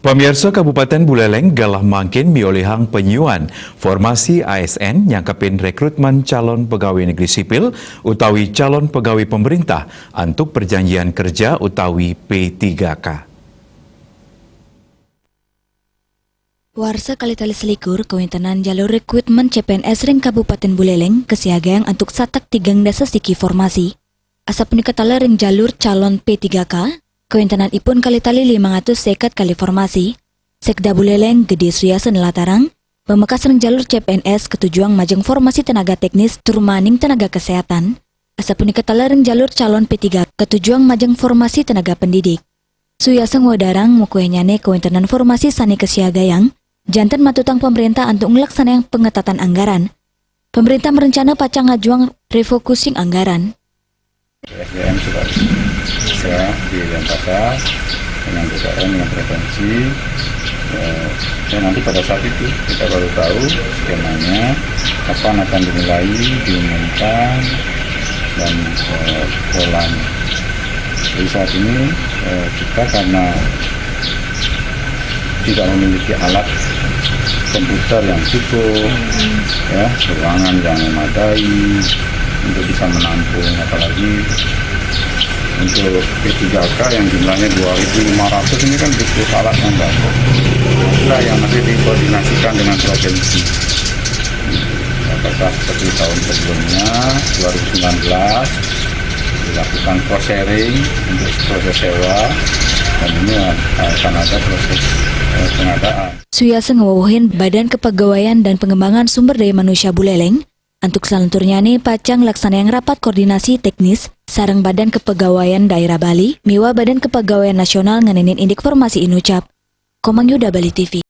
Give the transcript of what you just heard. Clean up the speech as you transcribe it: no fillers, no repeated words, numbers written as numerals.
Pemirsa Kabupaten Buleleng galah mangkin miolehang penyuan formasi ASN yang kepin rekrutmen calon pegawai negeri sipil utawi calon pegawai pemerintah untuk perjanjian kerja utawi P3K. Warsa kali-tali selikur kawintenan jalur rekrutmen CPNS ring Kabupaten Buleleng kesiagang untuk satak tigang dasa siki formasi. Asap nikatala ring jalur calon P3K, kawintenan ipun kali-tali 500 sekat kali formasi. Sekda Buleleng Gede Suyasen Latarang, pemekas ring jalur CPNS ketujuan majeng formasi tenaga teknis turmaning tenaga kesehatan. Asap nikatala ring jalur calon P3 ketujuan majeng formasi tenaga pendidik. Suyaseng wadarang mukuenyane kawintenan formasi sani kesiagayang, jantan matutang pemerintah untuk melaksanakan pengetatan anggaran. Pemerintah merencana pacang ngajuang refocusing anggaran. SDM sudah bisa dilempar dengan BKN, dengan prevensi. Dan nanti pada saat itu kita baru tahu skemanya, kapan akan dimulai, diumumkan, dan polanya. Jadi saat ini kita karena tidak memiliki alat komputer yang cukup, ya, ruangan yang memadai untuk bisa menampung, apalagi untuk P3K yang jumlahnya 2.500 ini kan butuh alat yang bagus. Itulah yang nanti dikoordinasikan dengan provinsi. Apakah seperti tahun sebelumnya 2019 dilakukan cost sharing untuk proses sewa, dan ini akan ada proses pengadaan. Suyaseng ngewuhin Badan Kepegawaian dan Pengembangan Sumber Daya Manusia Buleleng untuk selanturnya nih pacang laksana yang rapat koordinasi teknis sareng Badan Kepegawaian Daerah Bali miwa Badan Kepegawaian Nasional ngenenin indik formasi Inucap. Komang Yuda Bali TV.